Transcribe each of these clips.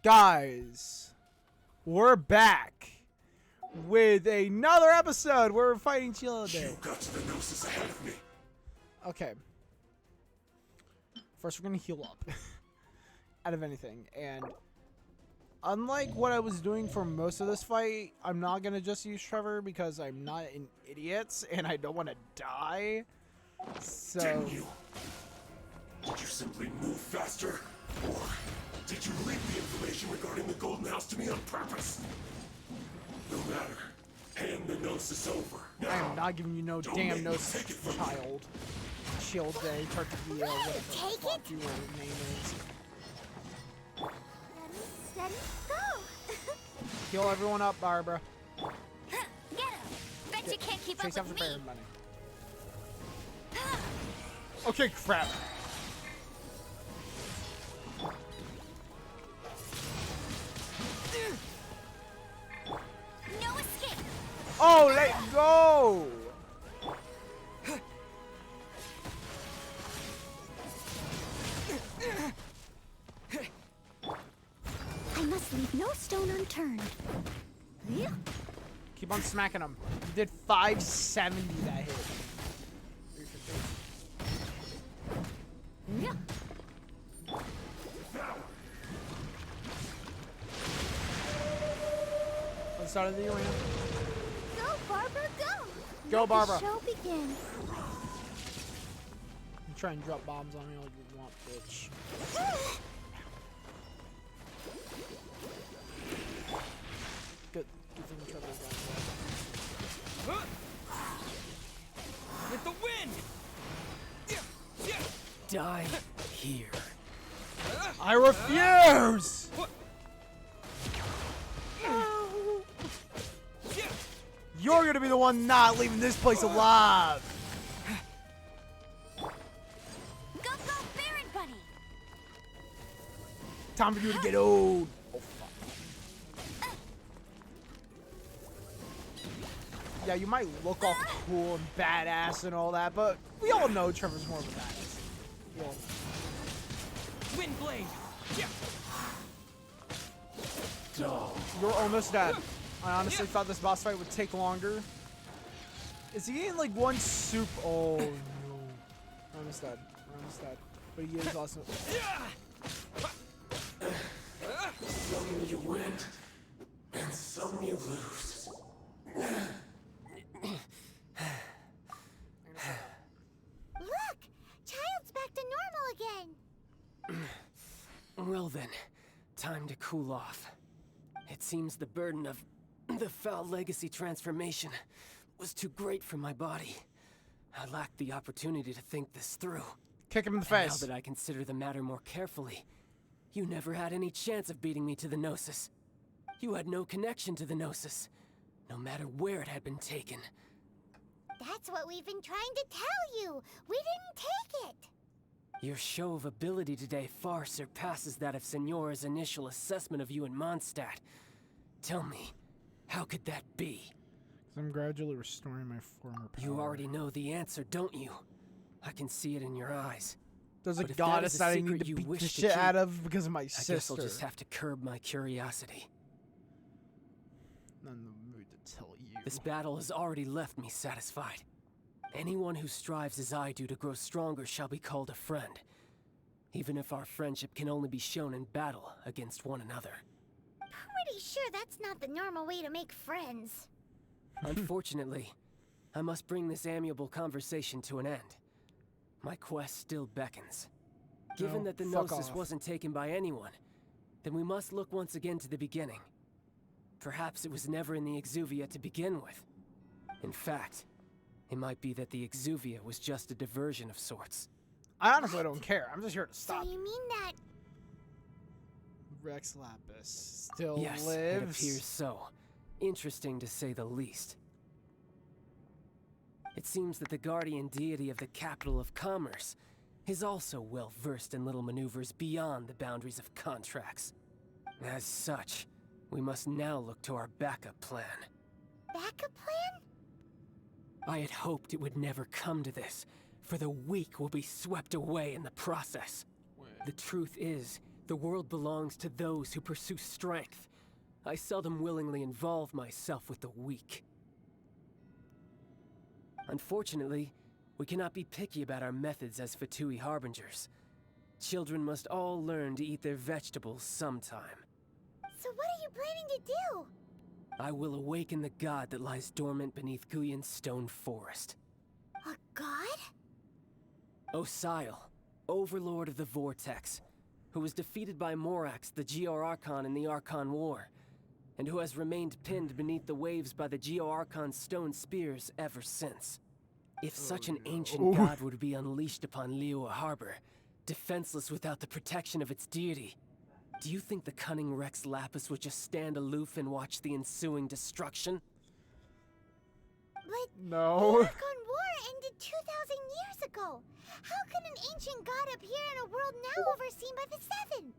Guys, we're back with another episode where we're fighting Chilo today. You got to the gnosis ahead of me. Okay. First, we're gonna heal up. Out of anything. And unlike what I was doing for most of this fight, I'm not gonna just use Trevor because I'm not an idiot and I don't want to die. So. Didn't you? Did you simply move faster? Or did you leak the information regarding the Golden House to me on purpose? No matter. Hand the gnosis over. Now, I am not giving you no don't damn make me nose, take it from you. child. Shield day, Tartakia, whatever the Take fuck it? your name is. Steady, go! Heal everyone up, Barbara. Get him! Bet you can't keep Chase up after with me! bear money. Okay, crap. No escape! Oh, let go! I must leave no stone unturned. Keep on smacking him. You did 570 that hit. 350. Let's start of the arena. Go, Barbara, go! Go, Let Barbara. the show begin. You try and drop bombs on me all you want, bitch. Good. Good thing Trevor's down With the wind! Die here. there. I refuse! You're gonna be the one not leaving this place alive! Go, Baron Bunny! Time for you to get old. Oh, fuck. Yeah, you might look all cool and badass and all that, but we all know Trevor's more of a badass. We all know. Wind blade! Dull. You're almost dead. I honestly thought this boss fight would take longer. Is he getting like one soup? Oh no. We're almost dead. We're almost dead. But he is also. Some you win, and some you lose. Look! Child's back to normal again! Well then, time to cool off. It seems the burden of the foul legacy transformation was too great for my body. I lacked the opportunity to think this through. Kick him in the And face. now that I consider the matter more carefully, you never had any chance of beating me to the Gnosis. You had no connection to the Gnosis, no matter where it had been taken. That's what we've been trying to tell you! We didn't take it! Your show of ability today far surpasses that of Signora's initial assessment of you in Mondstadt. Tell me, how could that be? I'm gradually restoring my former power. You already know the answer, don't you? I can see it in your eyes. There's a But if that goddess is a that I secret need to you beat the wish to shit keep, out of because of my I sister. guess I'll just have to curb my curiosity. Not in the mood to tell you. This battle has already left me satisfied. Anyone who strives as I do to grow stronger shall be called a friend, even if our friendship can only be shown in battle against one another. Pretty sure that's not the normal way to make friends. Unfortunately, I must bring this amiable conversation to an end. My quest still beckons. Given No, that the fuck Gnosis off. wasn't taken by anyone, then we must look once again to the beginning. Perhaps it was never in the Exuvia to begin with. In fact, it might be that the Exuvia was just a diversion of sorts. I honestly don't care. I'm just here to So stop. you mean that... Rex Lapis still Yes, lives. it appears so. Interesting to say the least. It seems that the guardian deity of the capital of commerce is also well versed in little maneuvers beyond the boundaries of contracts. As such, we must now look to our backup plan. Backup plan? I had hoped it would never come to this, for the weak will be swept away in the process. The truth is, The world belongs to those who pursue strength. I seldom willingly involve myself with the weak. Unfortunately, we cannot be picky about our methods as Fatui Harbingers. Children must all learn to eat their vegetables sometime. So what are you planning to do? I will awaken the god that lies dormant beneath Guyon's stone forest. A god? Osial, overlord of the vortex, who was defeated by Morax, the Geo-Archon in the Archon War, and who has remained pinned beneath the waves by the Geo-Archon's stone spears ever since. If such an ancient god would be unleashed upon Liyue Harbor, defenseless without the protection of its deity, do you think the cunning Rex Lapis would just stand aloof and watch the ensuing destruction? But No. the Archon War ended 2,000 years ago. How can an ancient god appear in a world now overseen by the Seven?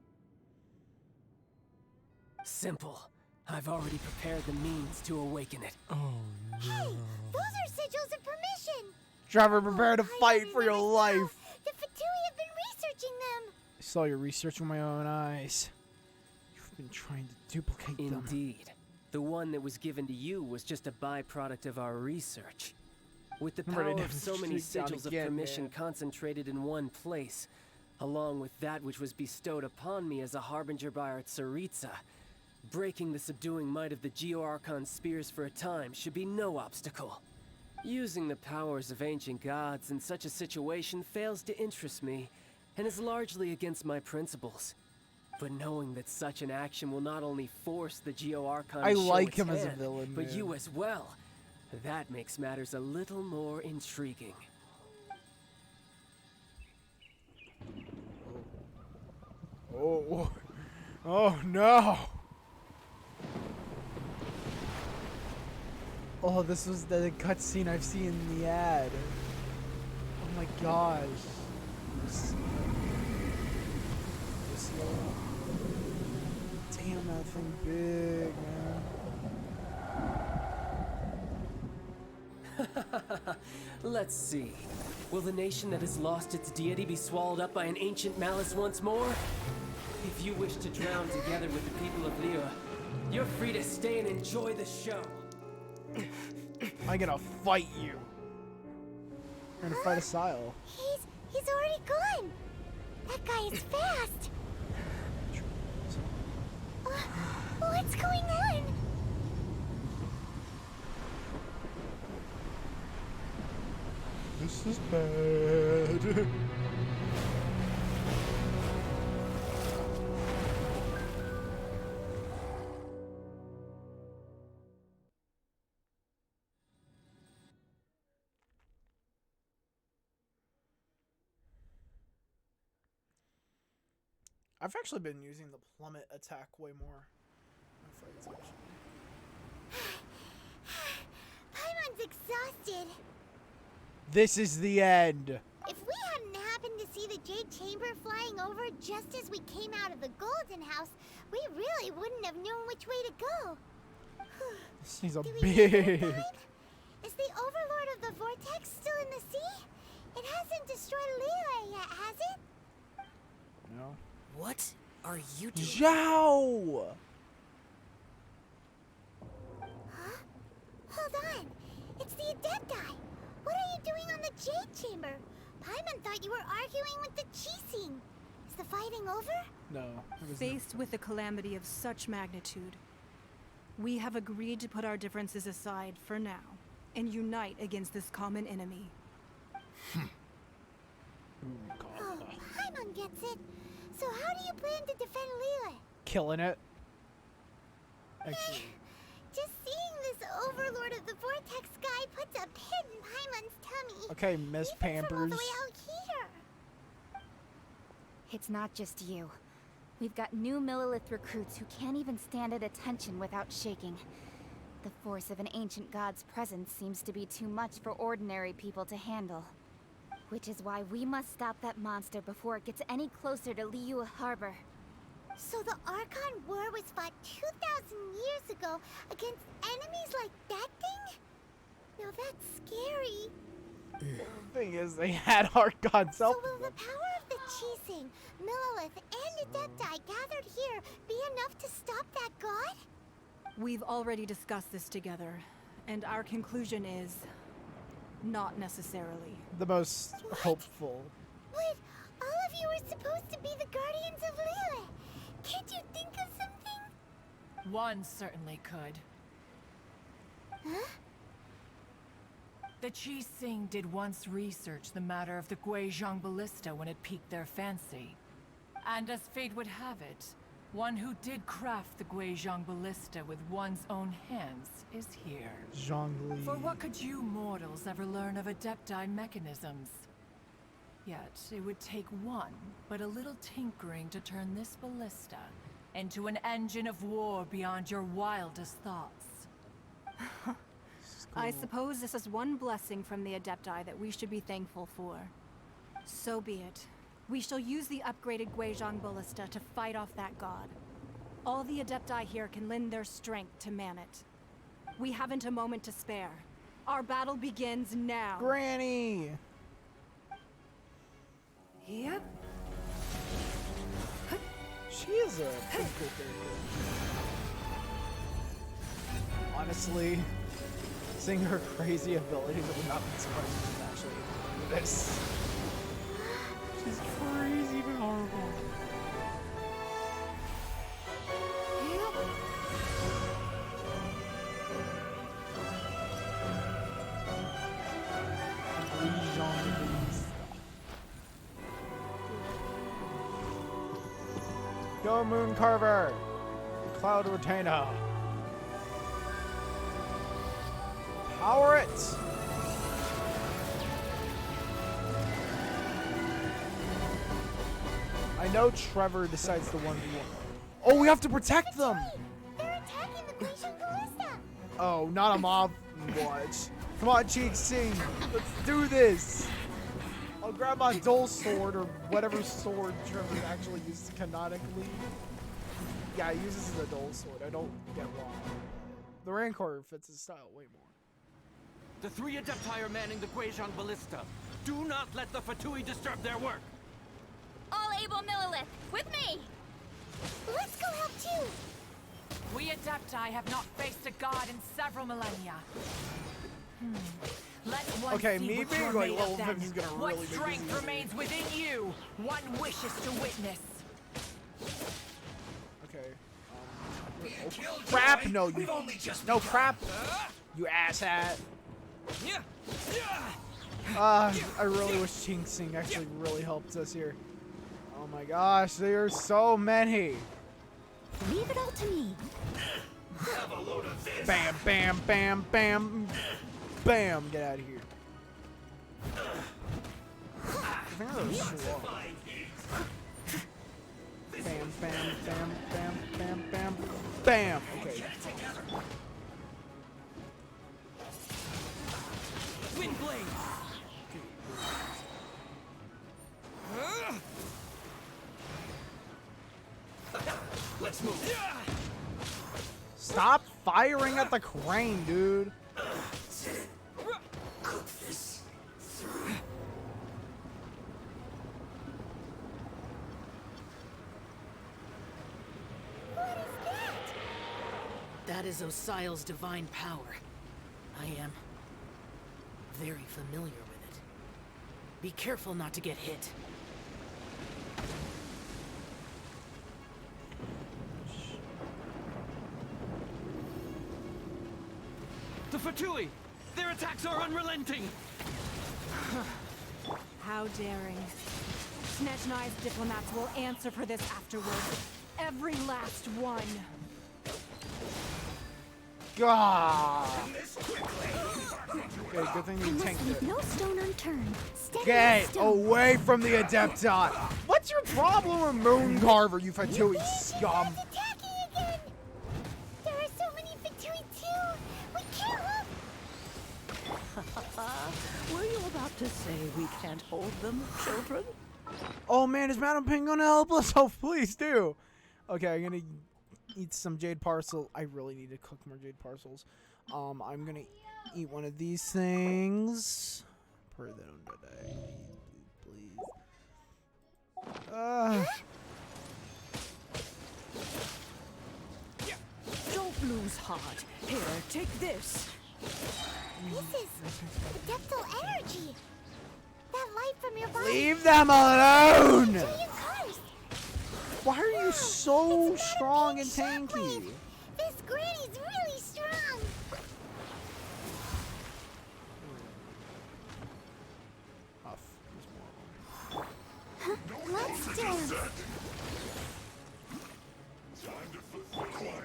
Simple. I've already prepared the means to awaken it. Oh Hey, those are sigils of permission. Trevor, prepare to I fight for your remember now. life. The Fatui have been researching them. I saw your research with my own eyes. You've been trying to duplicate them. Indeed. The one that was given to you was just a byproduct of our research. With the I'm power ready to of so many streak down sigils again, of permission man. concentrated in one place, along with that which was bestowed upon me as a harbinger by our Tsaritsa, breaking the subduing might of the Geo-Archon spears for a time should be no obstacle. Using the powers of ancient gods in such a situation fails to interest me, and is largely against my principles. But knowing that such an action will not only force the Geo-Archon I to show like its him as a hand, villain, but man. you as well, that makes matters a little more intriguing. Oh. Oh no. Oh, this was the cutscene I've seen in the ad. Oh my gosh. Damn, that thing big, man. Let's see. Will the nation that has lost its deity be swallowed up by an ancient malice once more? If you wish to drown together with the people of Liyue, you're free to stay and enjoy the show. I'm gonna fight you. You're gonna fight Asial. He's already gone. That guy is fast. What's going on? This is bad. I've actually been using the plummet attack way more. in fights, actually. Paimon's exhausted. This is the end. If we hadn't happened to see the Jade Chamber flying over just as we came out of the Golden House, we really wouldn't have known which way to go. This thing's a Do we need that big. vibe? Is the Overlord of the Vortex still in the sea? It hasn't destroyed Liyue yet, has it? No. What are you doing? Zhao! Huh? Hold on. It's the Adept guy. What are you doing on the Jade Chamber? Paimon thought you were arguing with the Chising. Is the fighting over? No. it was Faced with a calamity of such magnitude, we have agreed to put our differences aside for now and unite against this common enemy. Oh, Paimon gets it. So how do you plan to defend Liyue? Killing it. Actually, Just seeing this Overlord of the Vortex guy puts a pit in Paimon's tummy. okay, Miss Even from all Pampers. the way out here. It's not just you. We've got new Millilith recruits who can't even stand at attention without shaking. The force of an ancient god's presence seems to be too much for ordinary people to handle. Which is why we must stop that monster before it gets any closer to Liyue Harbor. So the Archon War was fought 2,000 years ago against enemies like that thing? Now that's scary. The thing is, they had Archon So self. will the power of the Chising, Millelith, and Adepti gathered here be enough to stop that god? We've already discussed this together, and our conclusion is not necessarily. The most hopeful. But all of you are supposed to be the guardians of Lilith. Can't you think of something? One certainly could. Huh? The Qi-Sing did once research the matter of the Guizhong Ballista when it piqued their fancy. And as fate would have it, one who did craft the Guizhong Ballista with one's own hands is here. Zhongli. For what could you mortals ever learn of Adepti mechanisms? Yet, it would take one, but a little tinkering to turn this ballista into an engine of war beyond your wildest thoughts. I suppose this is one blessing from the Adepti that we should be thankful for. So be it. We shall use the upgraded Guizhong Ballista to fight off that god. All the Adepti here can lend their strength to man it. We haven't a moment to spare. Our battle begins now. Granny! Yep. She is a pretty cool character. Honestly, seeing her crazy abilities, I would not be surprised if she's actually able to do this. She's crazy powerful. Go Moon Carver! Cloud Retainer! Power it! I know Trevor decides the 1v1. Oh, we have to protect them! They're attacking the Guizhong Ballista! Oh, not a mob. What? Come on, Cheek Sing. Let's do this. I'll grab my dull sword or whatever sword Trevor actually uses canonically. Yeah, he uses the dull sword. I don't get why. The Rancor fits his style way more. The three Adepti are manning the Guizhong Ballista. Do not let the Fatui disturb their work. All able Millelith, with me! Let's go help too! We Adepti have not faced a god in several millennia. Let one Okay, see me what being you're like made level of then. 50 is gonna What really make this strength easy. remains within you? One wishes to witness. Okay. Oh, crap! No, you. No crap! You asshat. I really wish Ching Sing actually really helped us here. Oh my gosh, there are so many. Leave it all to me. Have a load of this. Bam, bam, bam, bam, bam. Get out of here. I think that was slow. Bam, bam, bam, bam, bam, bam, bam. Okay. Wind blade. Let's move. Stop firing at the crane, dude. Cook this through. What is that? That is Osial's divine power. I am very familiar with it. Be careful not to get hit. The Fatui! Their attacks are unrelenting! How daring. Snetch and I's diplomats will answer for this afterward. Every last one. God. This quickly. Okay, good thing I you must tanked leave it. no stone unturned. Steady Get as stone. away from the Adepti! What's your problem with Moon Carver, you Fatui Genshin scum? is attacking again! There are so many Fatui too! We can't help! Were you about to say we can't hold them, children? Oh man, is Madam Ping gonna help us? Oh, please do. Okay, I'm gonna eat some jade parcel. I really need to cook more jade parcels. I'm gonna eat one of these things. Pray they don't die. Please. Don't lose heart. Here, take this. This is adeptal energy. That light from your body. Leave them alone! Giant cars. Why are you so It's got a strong big and tanky? shockwave. This granny's really strong. Let's dance.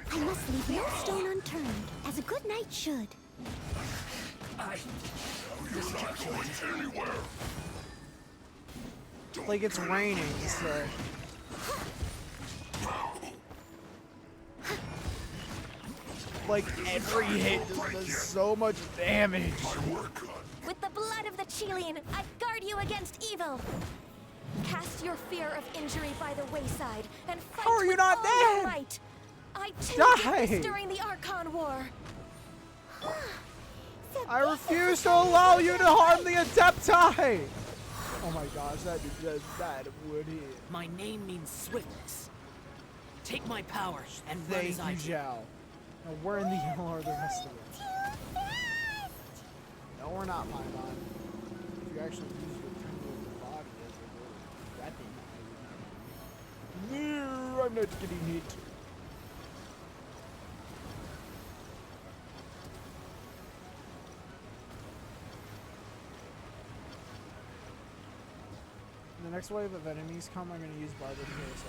I must leave no stone unturned, as a good knight should. Like it's raining, so. Like every hit just does so much damage. With the blood of the Chilean, I guard you against evil. Cast your fear of injury by the wayside and fight How are you with not all dead? your might. I too Die! did this during the Archon War. I refuse to allow you to harm the Adepti! Oh my gosh, that would hit. My name means swiftness. Take my power and run Thank as I you, do. Zhao. Now where in the hell are the rest of them? No, we're not, Paimon. If you actually use your tiny little body as a little weapon. No, I'm not getting hit. The next wave of enemies come, I'm going to use Barber to so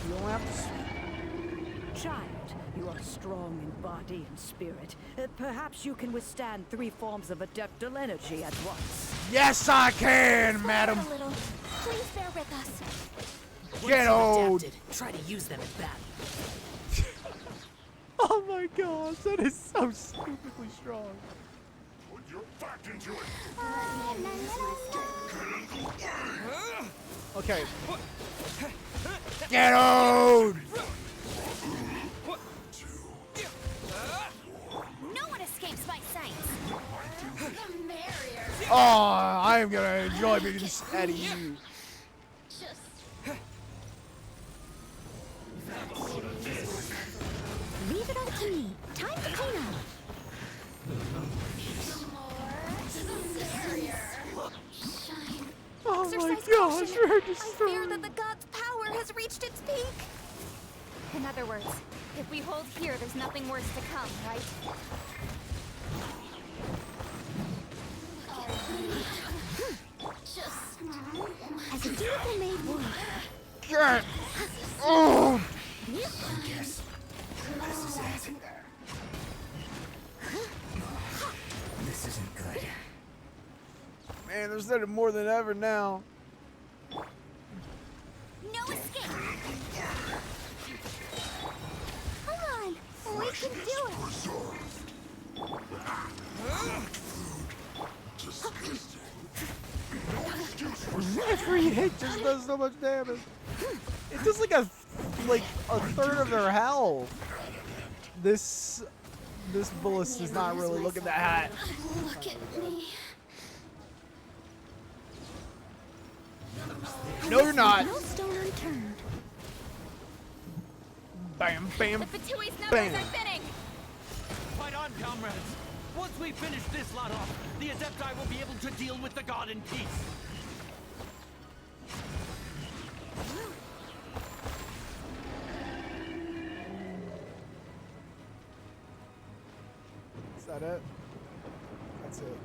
you don't have to. Child, you are strong in body and spirit. Perhaps you can withstand 3 forms of adeptal energy at once. Yes, I can, Slow madam. down a little. Please bear with us. Get old. Adapted, try to use them in battle. Oh my gosh, that is so stupidly strong. Put your back into it. Okay. Get old. No one escapes my sight. Oh, I am gonna enjoy being at you. Leave it up to me. Time to clean up. Oh my Exercise gosh, caution. we're I fear destroyed. that the god's power has reached its peak. In other words, if we hold here, there's nothing worse to come, right? As a dutiful maid would. Get old. This isn't good. Man, they're sending more than ever now. No escape. Come on, we can do it. Every hit just does so much damage. It does like a third of their health. This ballista's not really looking that hot. Look at me. No, you're not. No stone unturned. Bam, bam, The Fatui's numbers bam. are thinning. Fight on, comrades! Once we finish this lot off, the Adepti will be able to deal with the god in peace. Is that it? That's it.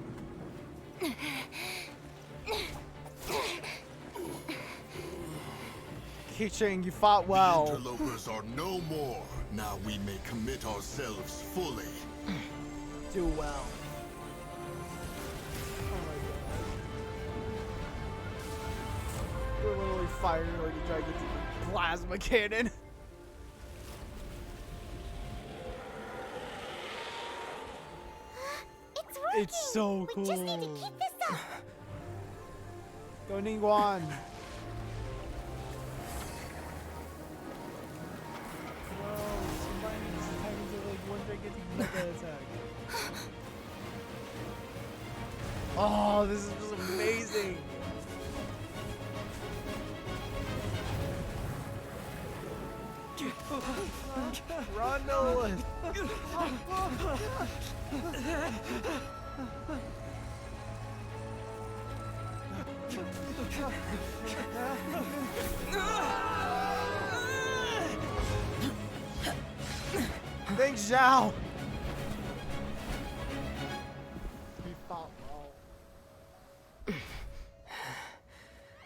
Keychain, you fought well. The interlopers are no more. Now we may commit ourselves fully. Do well. Oh my god. We're literally firing like a gigantic plasma cannon. It's working. It's so cool. We just need to keep this up. Doningguan. Oh, this is just amazing. Run, Nolan! Thanks, Zhao! He fought well.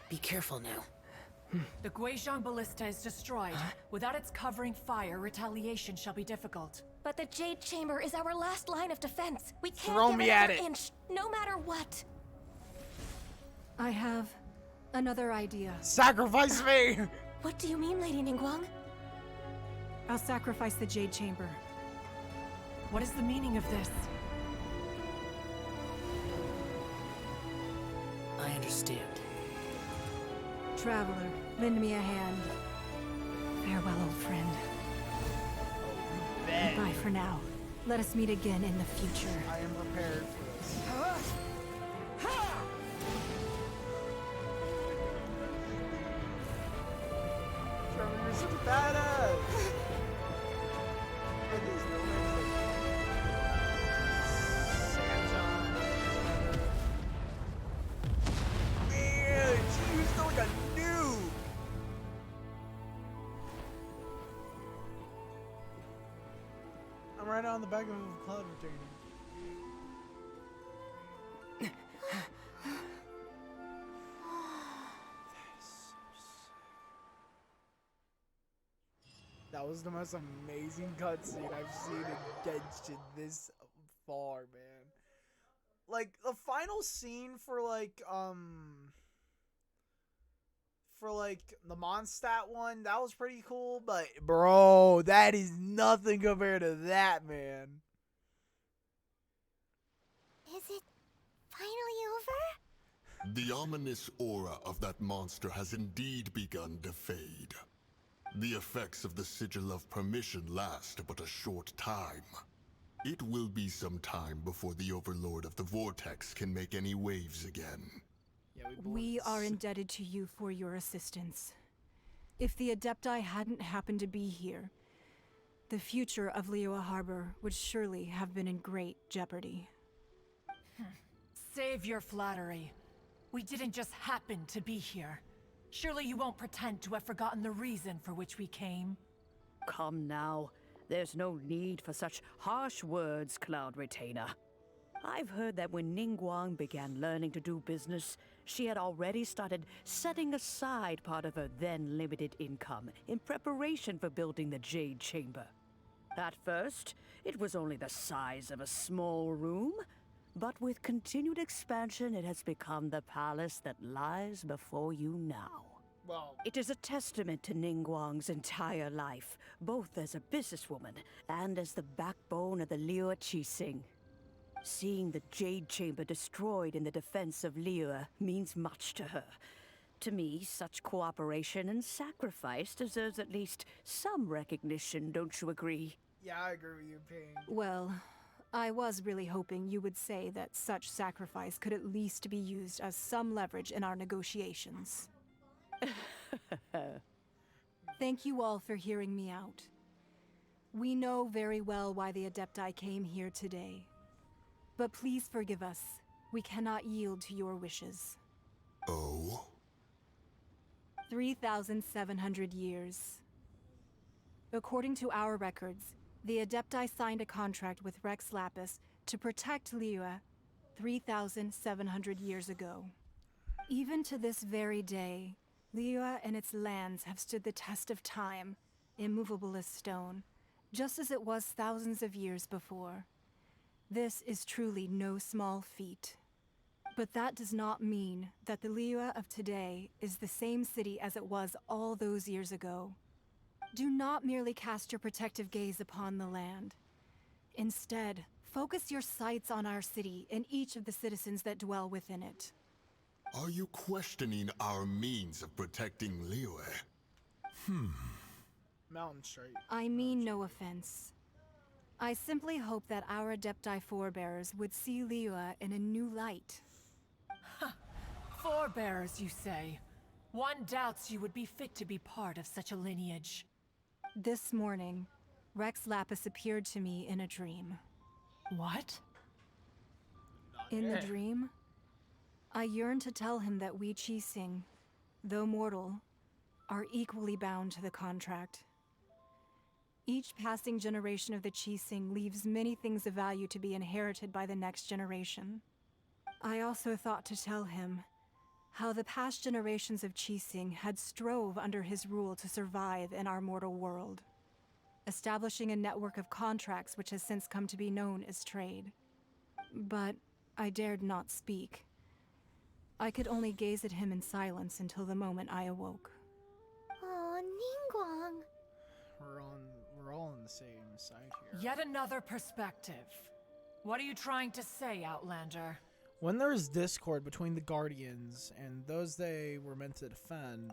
Be careful now. The Guizhong Ballista is destroyed. Without its covering fire, retaliation shall be difficult. But the Jade Chamber is our last line of defense. We can't Throw give me it at an it. inch, no matter what. I have another idea. Sacrifice me! What do you mean, Lady Ningguang? I'll sacrifice the Jade Chamber. What is the meaning of this? I understand. Traveler, lend me a hand. Farewell, old friend. Goodbye for now. Let us meet again in the future. I am prepared for this. Trevor, you're such a badass! Look at these little names like Samsung. Man, she used to like a noob! I'm right on the back of a cloud retainer. That was the most amazing cutscene I've seen in Genshin this far, man. Like, the final scene for the Mondstadt one, that was pretty cool, but bro, that is nothing compared to that, man. Is it finally over? The ominous aura of that monster has indeed begun to fade. The effects of the Sigil of Permission last but a short time. It will be some time before the Overlord of the Vortex can make any waves again. Yeah, We are indebted to you for your assistance. If the Adepti hadn't happened to be here, the future of Liyue Harbor would surely have been in great jeopardy. Save your flattery. We didn't just happen to be here. Surely you won't pretend to have forgotten the reason for which we came. Come now. There's no need for such harsh words, Cloud Retainer. I've heard that when Ningguang began learning to do business, she had already started setting aside part of her then limited income in preparation for building the Jade Chamber. At first, it was only the size of a small room, but with continued expansion, it has become the palace that lies before you now. Well, It is a testament to Ningguang's entire life, both as a businesswoman and as the backbone of the Liyue Qixing. Seeing the Jade Chamber destroyed in the defense of Liyue means much to her. To me, such cooperation and sacrifice deserves at least some recognition, don't you agree? yeah, I agree with you, Ping. Well, I was really hoping you would say that such sacrifice could at least be used as some leverage in our negotiations. Thank you all for hearing me out. We know very well why the Adepti came here today. But please forgive us. We cannot yield to your wishes. Oh? 3,700 years. According to our records, the Adepti signed a contract with Rex Lapis to protect Liyue 3,700 years ago. Even to this very day, Liyue and its lands have stood the test of time, immovable as stone, just as it was thousands of years before. This is truly no small feat. But that does not mean that the Liyue of today is the same city as it was all those years ago. Do not merely cast your protective gaze upon the land. Instead, focus your sights on our city and each of the citizens that dwell within it. Are you questioning our means of protecting Liyue? Mountain Straight. I mean no offense. I simply hope that our Adepti forebears would see Liyue in a new light. Forebears, you say? One doubts you would be fit to be part of such a lineage. This morning, Rex Lapis appeared to me in a dream. What? In the dream, I yearned to tell him that we Qixing, though mortal, are equally bound to the contract. Each passing generation of the Qixing leaves many things of value to be inherited by the next generation. I also thought to tell him how the past generations of Qixing had strove under his rule to survive in our mortal world, establishing a network of contracts which has since come to be known as trade. But I dared not speak. I could only gaze at him in silence until the moment I awoke. Oh, Ningguang. We're all on the same side here. Yet another perspective. What are you trying to say, Outlander? When there is discord between the Guardians and those they were meant to defend,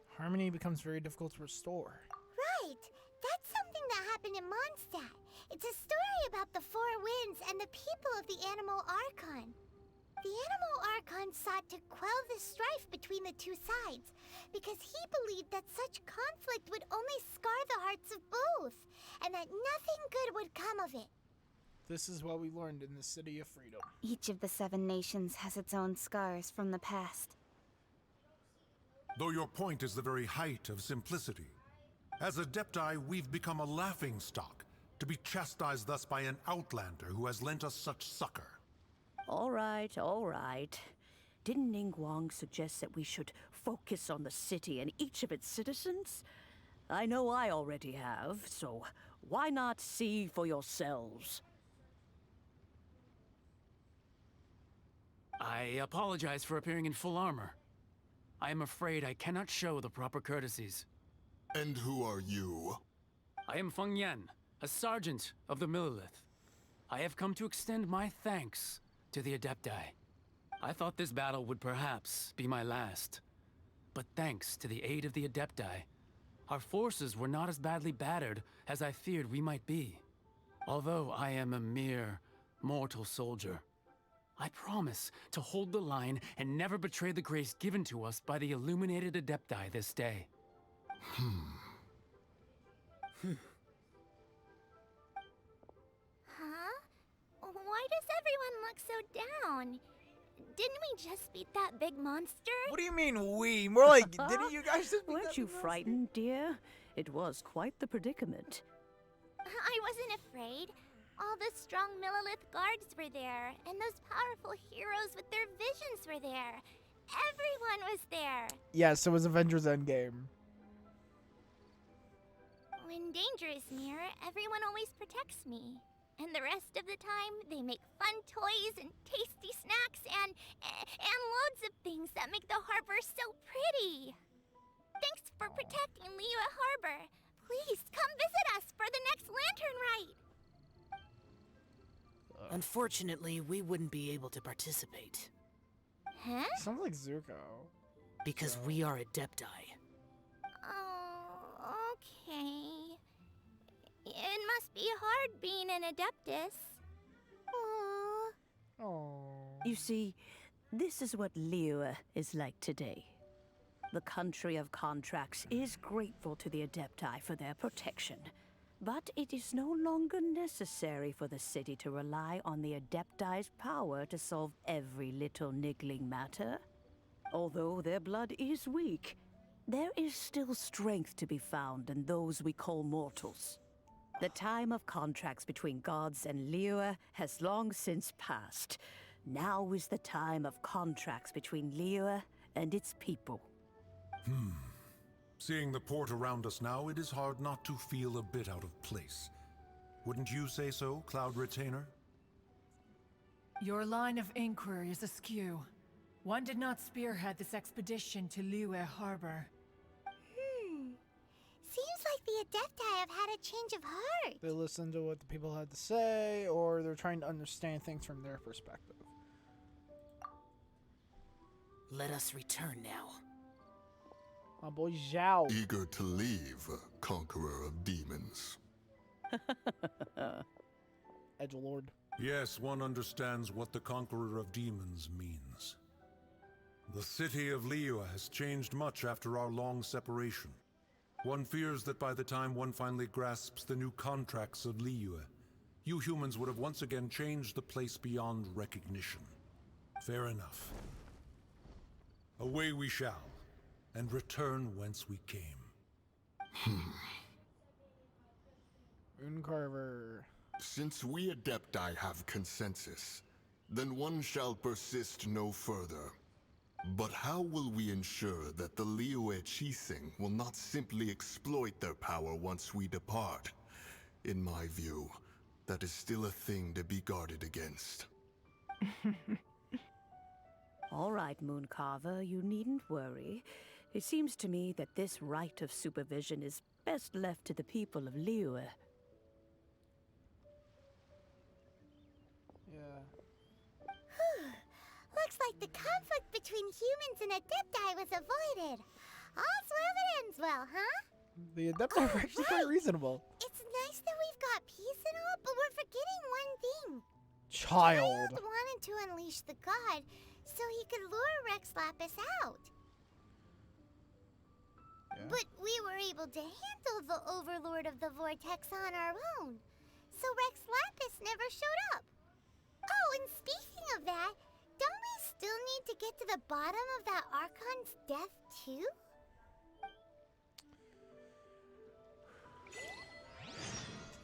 harmony becomes very difficult to restore. Right. That's something that happened in Mondstadt. It's a story about the Four Winds and the people of the Animal Archon. The Animal Archon sought to quell the strife between the two sides because he believed that such conflict would only scar the hearts of both, and that nothing good would come of it. This is what we learned in the City of Freedom. Each of the 7 nations has its own scars from the past. Though your point is the very height of simplicity. As Adepti, we've become a laughingstock, to be chastised thus by an outlander who has lent us such succor. All right, all right. Didn't Ningguang suggest that we should focus on the city and each of its citizens? I know I already have, so why not see for yourselves? I apologize for appearing in full armor. I am afraid I cannot show the proper courtesies. And who are you? I am Feng Yan, a sergeant of the Millilith. I have come to extend my thanks to the Adepti. I thought this battle would perhaps be my last. But thanks to the aid of the Adepti, our forces were not as badly battered as I feared we might be. Although I am a mere mortal soldier, I promise to hold the line and never betray the grace given to us by the illuminated Adepti this day. Huh? Why does everyone look so down? Didn't we just beat that big monster? What do you mean we? More like, didn't you guys just beat Weren't that you big monster? frightened, dear? It was quite the predicament. I wasn't afraid. All the strong Millilith guards were there, and those powerful heroes with their visions were there. Everyone was there. Yes, it was Avengers Endgame. When danger is near, everyone always protects me. And the rest of the time, they make fun toys and tasty snacks and loads of things that make the harbor so pretty. Thanks for protecting Liyue Harbor. Please come visit us for the next lantern rite. Unfortunately, we wouldn't be able to participate. Huh? Sounds like Zuko. Because we are Adepti. Oh, okay. It must be hard being an Adeptus. Aww. Oh. You see, this is what Liyue is like today. The country of contracts is grateful to the Adepti for their protection. But it is no longer necessary for the city to rely on the Adepti's power to solve every little niggling matter. Although their blood is weak, there is still strength to be found in those we call mortals. The time of contracts between gods and Liyue has long since passed. Now is the time of contracts between Liyue and its people. Seeing the port around us now, it is hard not to feel a bit out of place. Wouldn't you say so, Cloud Retainer? Your line of inquiry is askew. One did not spearhead this expedition to Liyue Harbor. Seems like the Adepti have had a change of heart. They listen to what the people had to say, or they're trying to understand things from their perspective. Let us return now. My boy Zhao. Eager to leave, conqueror of demons. Edgelord. Yes, one understands what the Conqueror of Demons means. The city of Liyue has changed much after our long separation. One fears that by the time one finally grasps the new contracts of Liyue, you humans would have once again changed the place beyond recognition. Fair enough. Away we shall, and return whence we came. Mooncarver. Since we Adepti have consensus, then one shall persist no further. But how will we ensure that the Liyue Qixing will not simply exploit their power once we depart? In my view, that is still a thing to be guarded against. All right, Mooncarver, you needn't worry. It seems to me that this right of supervision is best left to the people of Liyue. Yeah. Looks like the conflict between humans and Adepti was avoided. All's well that ends well, huh? The Adepti are actually quite reasonable. It's nice that we've got peace and all, but we're forgetting one thing. Child. Wanted to unleash the god so he could lure Rex Lapis out. Yeah. But we were able to handle the overlord of the vortex on our own. So Rex Lapis never showed up. Oh, and speaking of that, don't we still need to get to the bottom of that Archon's death too?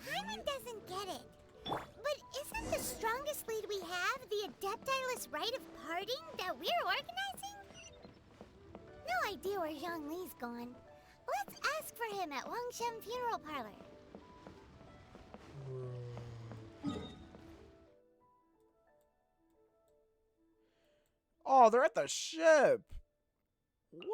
Hyman doesn't get it. But isn't the strongest lead we have the Adeptiless rite of parting that we're organizing? No idea where Zhongli's gone. Let's ask for him at Wangshen Funeral Parlor. Oh, they're at the ship. What?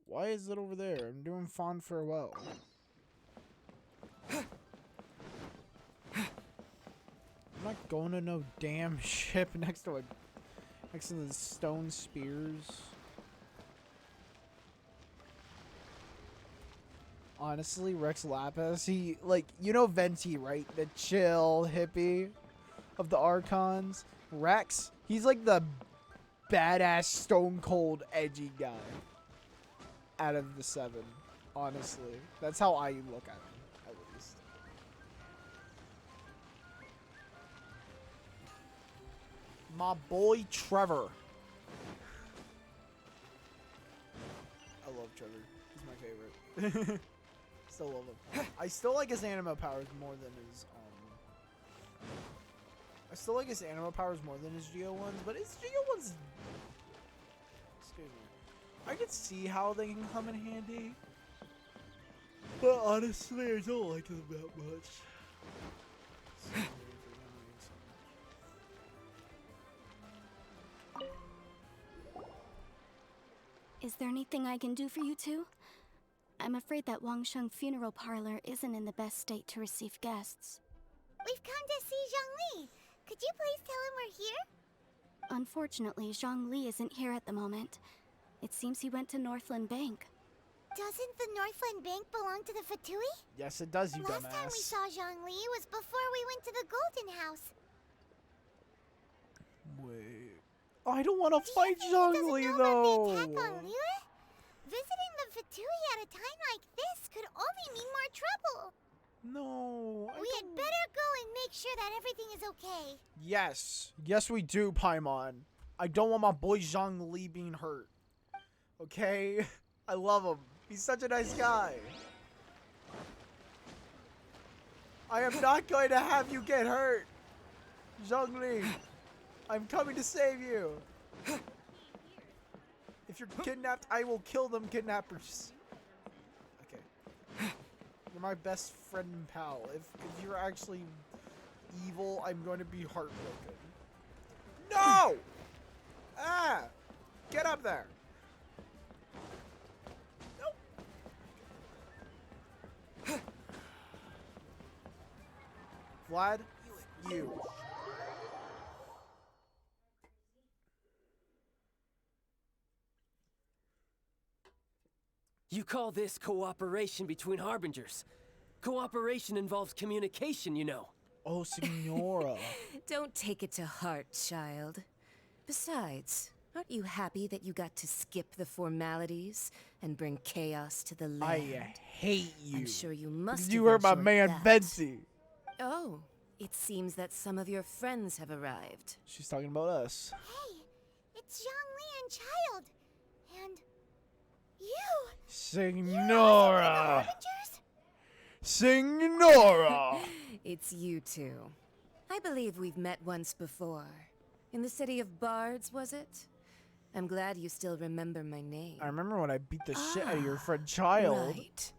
Why is it over there? I'm doing fond farewell. I'm not going to no damn ship next to the stone spears. Honestly, Rex Lapis, he, like, you know Venti, right? The chill hippie of the Archons. Rex, he's like the badass, stone cold, edgy guy out of the 7. Honestly, that's how I look at him, at least. My boy Trevor. I love Trevor. He's my favorite. Still love him. I still like his anima powers more than his I still like his anima powers more than his Geo ones, but his Geo ones, excuse me, I could see how they can come in handy, but honestly I don't like them that much. Is there anything I can do for you two? I'm afraid that Wangshen Funeral Parlor isn't in the best state to receive guests. We've come to see Zhongli. Could you please tell him we're here? Unfortunately, Zhongli isn't here at the moment. It seems he went to Northland Bank. Doesn't the Northland Bank belong to the Fatui? Yes, it does, you Last dumbass. time we saw Zhongli was before we went to the Golden House. Wait. I don't want to fight Zhongli, though. The attack on Liyue? Visiting the Fatui at a time like this could only mean more trouble. No. We had better go and make sure that everything is okay. Yes. Yes, we do, Paimon. I don't want my boy Zhongli being hurt. Okay? I love him. He's such a nice guy. I am not going to have you get hurt. Zhongli, I'm coming to save you. If you're kidnapped, I will kill them kidnappers. Okay. You're my best friend and pal. If you're actually evil, I'm going to be heartbroken. No! Ah! Get up there. Nope. Vlad, you. You call this cooperation between Harbingers? Cooperation involves communication, you know. Oh, Signora. Don't take it to heart, child. Besides, aren't you happy that you got to skip the formalities and bring chaos to the land? I hate you. I'm sure you must Because have you hurt my enjoyed man that. Venti. Oh, it seems that some of your friends have arrived. She's talking about us. Hey, it's Zhongli and Child. And you. Signora. Harbingers? Signora. It's you two. I believe we've met once before. In the city of Bards, was it? I'm glad you still remember my name. I remember when I beat the shit out of your friend Child. Right.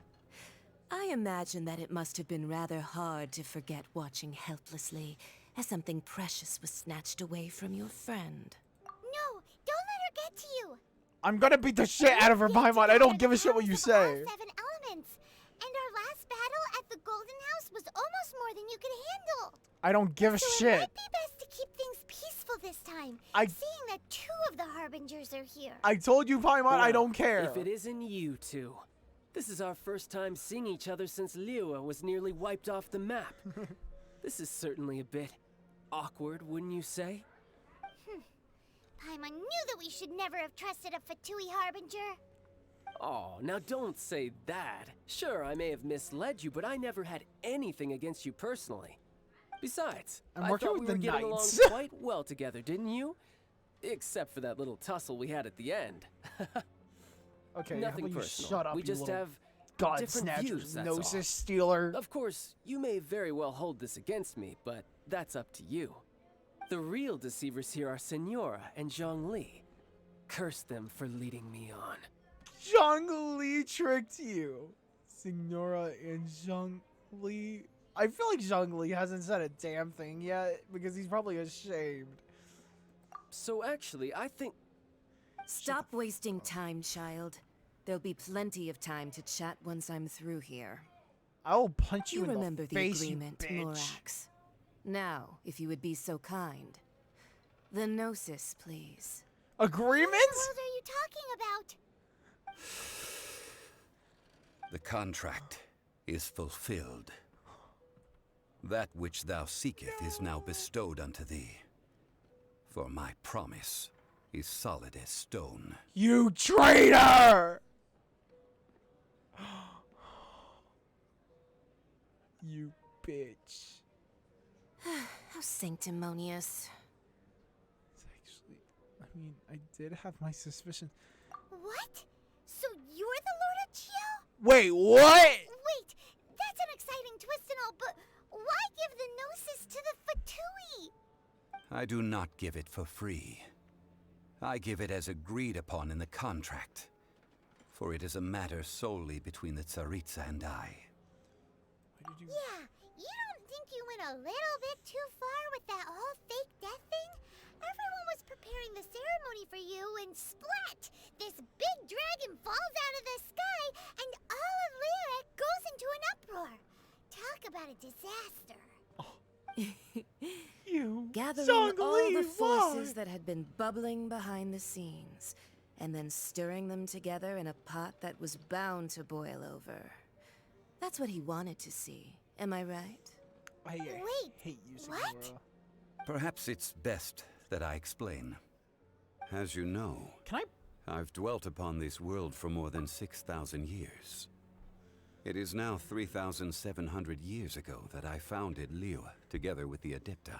I imagine that it must have been rather hard to forget watching helplessly as something precious was snatched away from your friend. No, don't let her get to you. I'm gonna beat the shit out of her, Paimon. I don't give a shit what you say. All 7 elements. And our last battle at the Golden House was almost more than you could handle. I don't give a So shit. it might be best to keep things peaceful this time, seeing that 2 of the Harbingers are here. I told you, Paimon, I don't care. If it isn't you two. This is our first time seeing each other since Liyue was nearly wiped off the map. This is certainly a bit awkward, wouldn't you say? Paimon knew that we should never have trusted a Fatui Harbinger. Oh, now don't say that. Sure, I may have misled you, but I never had anything against you personally. Besides, I'm I working thought with we were the getting along knights. quite well together, didn't you? Except for that little tussle we had at the end. Okay, Nothing how about you personal. shut up, We you just little have God different snatcher, views, that's all. gnosis stealer. Of course, you may very well hold this against me, but that's up to you. The real deceivers here are Senora and Zhongli. Curse them for leading me on. Zhongli tricked you. Signora and Zhongli. I feel like Zhongli hasn't said a damn thing yet because he's probably ashamed. So actually, I think... Stop wasting time, child. There'll be plenty of time to chat once I'm through here. I will punch you, You in remember the face, agreement, you bitch. Morax. Now, if you would be so kind. The Gnosis, please. Agreement? What are you talking about? The contract is fulfilled. That which thou seeketh is now bestowed unto thee. For my promise is solid as stone. You traitor! You bitch. How sanctimonious. It's actually, I mean, I did have my suspicions. What? So you're the Lord of Chio? Wait, what? Wait, that's an exciting twist and all, but why give the Gnosis to the Fatui? I do not give it for free. I give it as agreed upon in the contract. For it is a matter solely between the Tsaritsa and I. Yeah, you don't think you went a little bit too far with that whole fake death thing? Everyone was preparing the ceremony for you and splat! This big dragon falls out of the sky and all of Lyric goes into an uproar. Talk about a disaster. You Gathering all the forces that had been bubbling behind the scenes, and then stirring them together in a pot that was bound to boil over. That's what he wanted to see, am I right? I Wait, hate you, what? Signora. Perhaps it's best that I explain. As you know, I've dwelt upon this world for more than 6,000 years. It is now 3,700 years ago that I founded Liyue, together with the Adepti.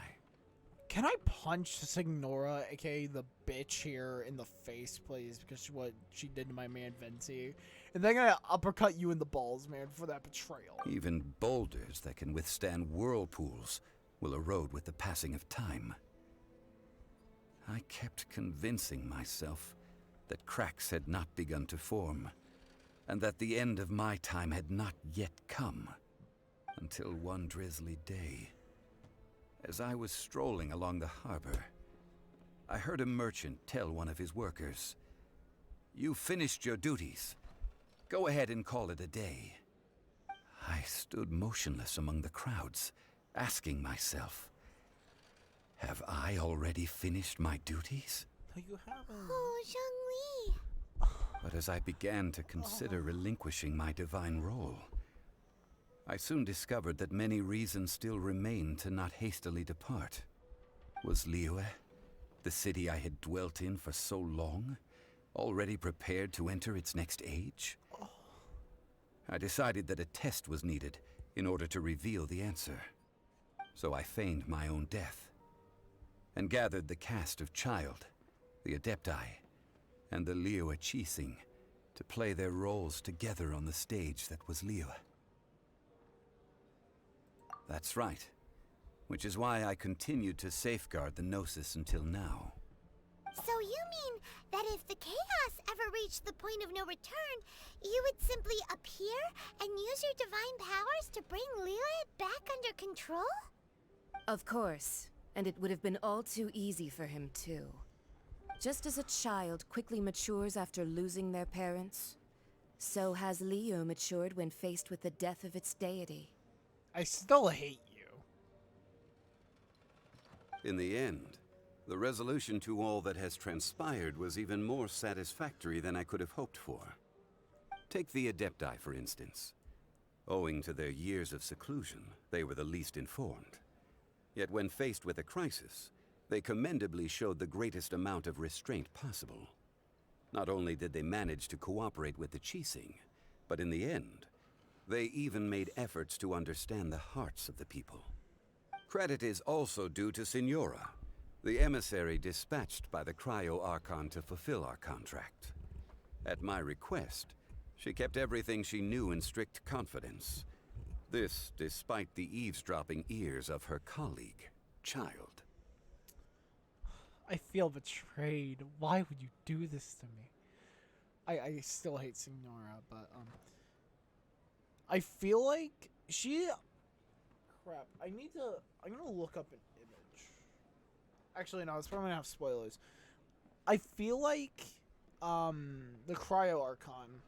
Can I punch Signora, aka the bitch here, in the face, please? Because what she did to my man Venti. And then I uppercut you in the balls, man, for that betrayal. Even boulders that can withstand whirlpools will erode with the passing of time. I kept convincing myself that cracks had not begun to form, and that the end of my time had not yet come. Until one drizzly day, as I was strolling along the harbor, I heard a merchant tell one of his workers, "You finished your duties. Go ahead and call it a day." I stood motionless among the crowds, asking myself, have I already finished my duties? No, you haven't. Oh, Zhongli. But as I began to consider relinquishing my divine role, I soon discovered that many reasons still remained to not hastily depart. Was Liyue, the city I had dwelt in for so long, already prepared to enter its next age? I decided that a test was needed in order to reveal the answer. So I feigned my own death, and gathered the cast of Child, the Adepti, and the Liyue Qixing to play their roles together on the stage that was Liyue. That's right. Which is why I continued to safeguard the Gnosis until now. So you mean that if the chaos ever reached the point of no return, you would simply appear and use your divine powers to bring Liyue back under control? Of course, and it would have been all too easy for him too. Just as a child quickly matures after losing their parents, so has Liyue matured when faced with the death of its deity. I still hate you. In the end, the resolution to all that has transpired was even more satisfactory than I could have hoped for. Take the Adepti, for instance. Owing to their years of seclusion, they were the least informed. Yet when faced with a crisis, they commendably showed the greatest amount of restraint possible. Not only did they manage to cooperate with the Qixing, but in the end, they even made efforts to understand the hearts of the people. Credit is also due to Signora, the emissary dispatched by the Cryo Archon to fulfill our contract. At my request, she kept everything she knew in strict confidence. This despite the eavesdropping ears of her colleague, Child. I feel betrayed. Why would you do this to me? I still hate Signora, but I feel like she... Crap, I'm gonna look up an image. Actually, no, it's probably gonna have spoilers. I feel like the Cryo Archon,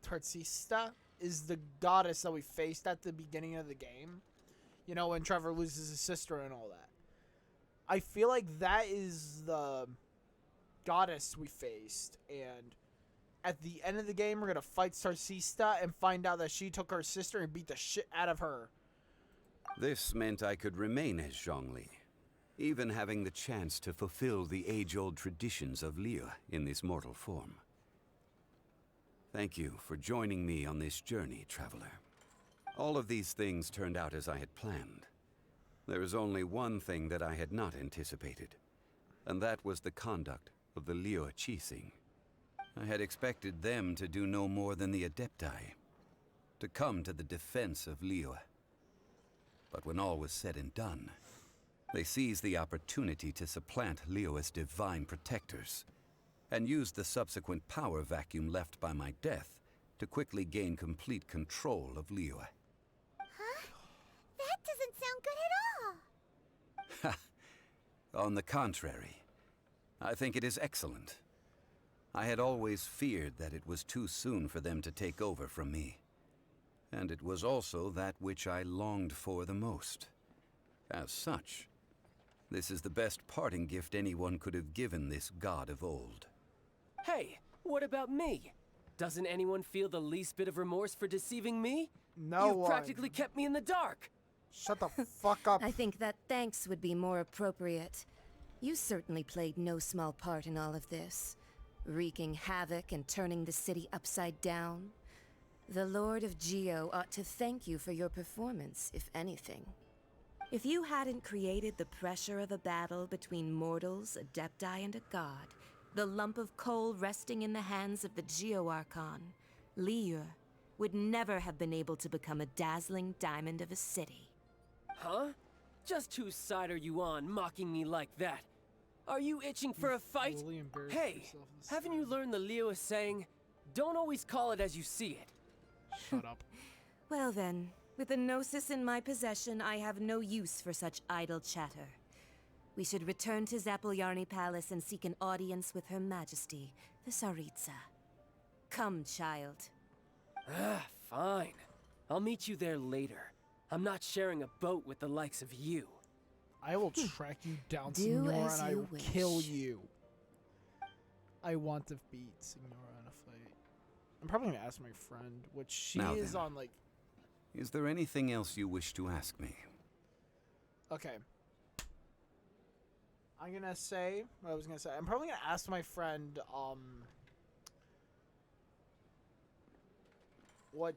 Tartsista, is the goddess that we faced at the beginning of the game. You know, when Trevor loses his sister and all that. I feel like that is the goddess we faced, and at the end of the game, we're gonna fight Tartsista and find out that she took our sister and beat the shit out of her. This meant I could remain as Zhongli, even having the chance to fulfill the age-old traditions of Liyue in this mortal form. Thank you for joining me on this journey, Traveler. All of these things turned out as I had planned. There is only one thing that I had not anticipated, and that was the conduct of the Liyue Qixing. I had expected them to do no more than the Adepti, to come to the defense of Liyue. But when all was said and done, they seized the opportunity to supplant Liyue's divine protectors, and used the subsequent power vacuum left by my death to quickly gain complete control of Liyue. Huh? That doesn't sound good at all. On the contrary, I think it is excellent. I had always feared that it was too soon for them to take over from me. And it was also that which I longed for the most. As such, this is the best parting gift anyone could have given this god of old. Hey, what about me? Doesn't anyone feel the least bit of remorse for deceiving me? No You've one. practically kept me in the dark. Shut the fuck up. I think that thanks would be more appropriate. You certainly played no small part in all of this, wreaking havoc and turning the city upside down. The Lord of Geo ought to thank you for your performance, if anything. If you hadn't created the pressure of a battle between mortals, Adepti, and a god, the lump of coal resting in the hands of the Geo Archon, Liyue, would never have been able to become a dazzling diamond of a city. Huh? Just whose side are you on, mocking me like that? Are you itching for a fight? Hey, haven't you learned the Liyue saying, don't always call it as you see it? Shut up. Well then, with the Gnosis in my possession, I have no use for such idle chatter. We should return to Zapoljarny Palace and seek an audience with Her Majesty, the Tsaritsa. Come, child. Ah, fine. I'll meet you there later. I'm not sharing a boat with the likes of you. I will track you down, Do Signora, as and I you will wish. kill you. I want to beat Signora in a fight. I'm probably gonna ask my friend, which she Now is then. on, like... Is there anything else you wish to ask me? Okay. I'm gonna say what I was gonna say. I'm probably gonna ask my friend what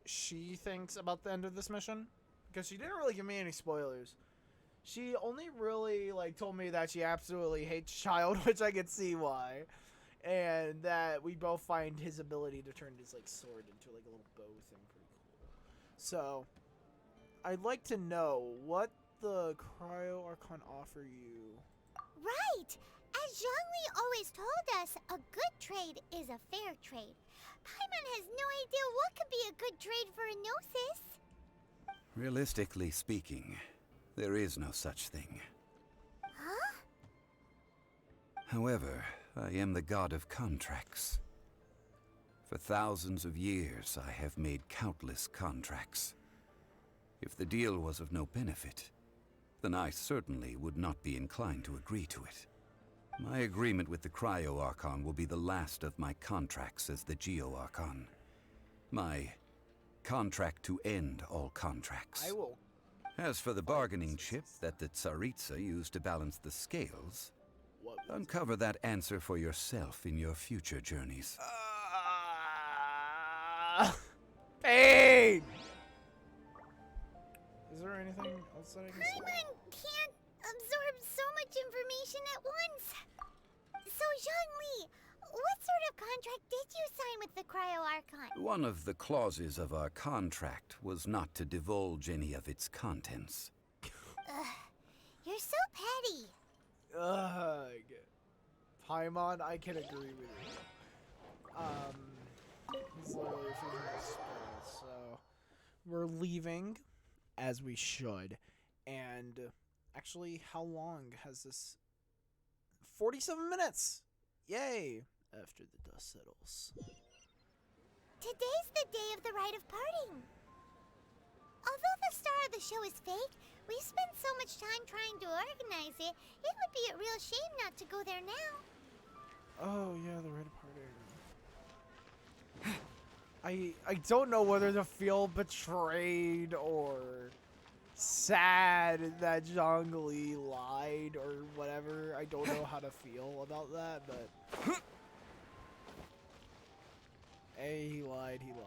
she thinks about the end of this mission, because she didn't really give me any spoilers. She only really like told me that she absolutely hates Child, which I could see why, and that we both find his ability to turn his like sword into like a little bow thing pretty cool. So I'd like to know what the Cryo Archon offer you. Right! As Zhongli always told us, a good trade is a fair trade. Paimon has no idea what could be a good trade for a Gnosis. Realistically speaking, there is no such thing. Huh? However, I am the god of contracts. For thousands of years, I have made countless contracts. If the deal was of no benefit, then I certainly would not be inclined to agree to it. My agreement with the Cryo Archon will be the last of my contracts as the Geo Archon. My contract to end all contracts. I will. As for the bargaining chip that the Tsaritsa used to balance the scales, uncover that answer for yourself in your future journeys. Pain! Is there anything else that I can say? Paimon can't absorb so much information at once. So, Zhongli, what sort of contract did you sign with the Cryo Archon? One of the clauses of our contract was not to divulge any of its contents. You're so petty. Ugh. Paimon, I can agree with you. He's literally refusing to spill, so we're leaving, as we should. And actually, how long has this? 47 minutes! Yay! After the dust settles. Today's the day of the rite of parting. Although the star of the show is fake, we've spent so much time trying to organize it, it would be a real shame not to go there now. Oh yeah, the rite of parting. I don't know whether to feel betrayed or sad that Zhongli lied or whatever. I don't know how to feel about that, but hey, he lied, he lied.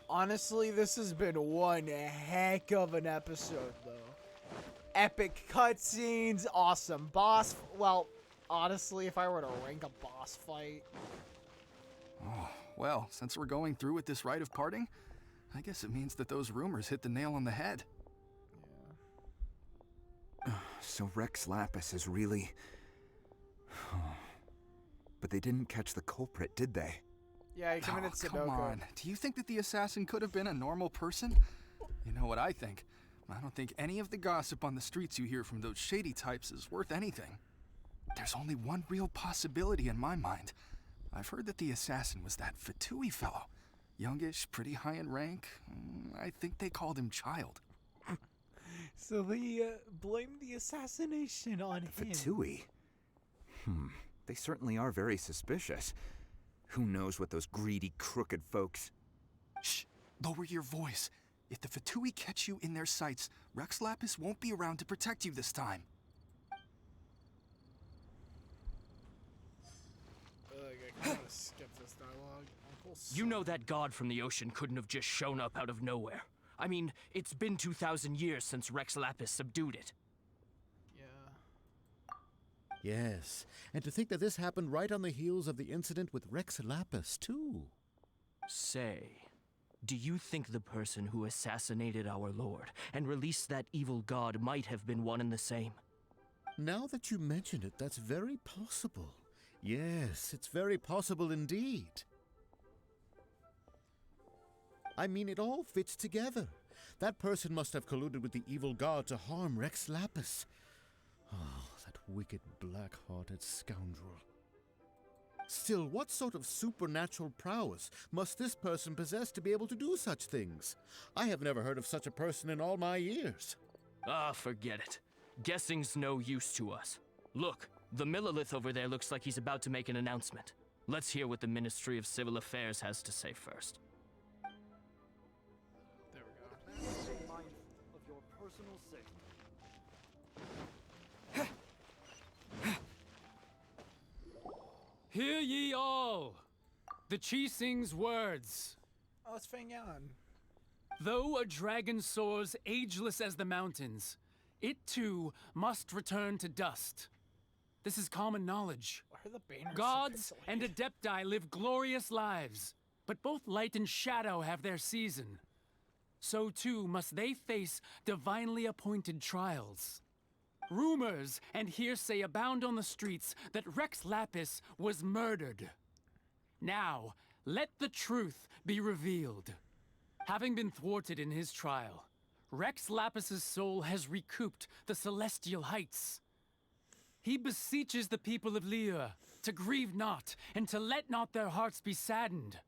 Honestly, this has been one heck of an episode, though. Epic cutscenes, awesome boss. Well, honestly, if I were to rank a boss fight. Oh, well, since we're going through with this rite of parting, I guess it means that those rumors hit the nail on the head. Yeah. So Rex Lapis is really... But they didn't catch the culprit, did they? Yeah, he committed Sudoku. Come on. Do you think that the assassin could have been a normal person? You know what I think? I don't think any of the gossip on the streets you hear from those shady types is worth anything. There's only one real possibility in my mind. I've heard that the assassin was that Fatui fellow. Youngish, pretty high in rank. I think they called him Child. So they blamed the assassination on him. Fatui? They certainly are very suspicious. Who knows what those greedy, crooked folks... Shh! Lower your voice. If the Fatui catch you in their sights, Rex Lapis won't be around to protect you this time. I kind of skip this dialogue. You know that god from the ocean couldn't have just shown up out of nowhere. I mean, it's been 2,000 years since Rex Lapis subdued it. Yes, and to think that this happened right on the heels of the incident with Rex Lapis, too. Say, do you think the person who assassinated our lord and released that evil god might have been one and the same? Now that you mention it, that's very possible. Yes, it's very possible indeed. I mean, it all fits together. That person must have colluded with the evil god to harm Rex Lapis. Oh, that wicked, black-hearted scoundrel. Still, what sort of supernatural prowess must this person possess to be able to do such things? I have never heard of such a person in all my years. Ah, forget it. Guessing's no use to us. Look, the Millilith over there looks like he's about to make an announcement. Let's hear what the Ministry of Civil Affairs has to say first. There we go. Stay mindful of your personal safety. Hear ye all! The Chi Sing's words. Oh, it's Feng Yan. Though a dragon soars ageless as the mountains, it too must return to dust. This is common knowledge. Why are the banners so Gods pixelated? and Adepti live glorious lives, but both light and shadow have their season. So too must they face divinely appointed trials. Rumors and hearsay abound on the streets that Rex Lapis was murdered. Now, let the truth be revealed. Having been thwarted in his trial, Rex Lapis's soul has recouped the celestial heights. He beseeches the people of Liyue to grieve not and to let not their hearts be saddened.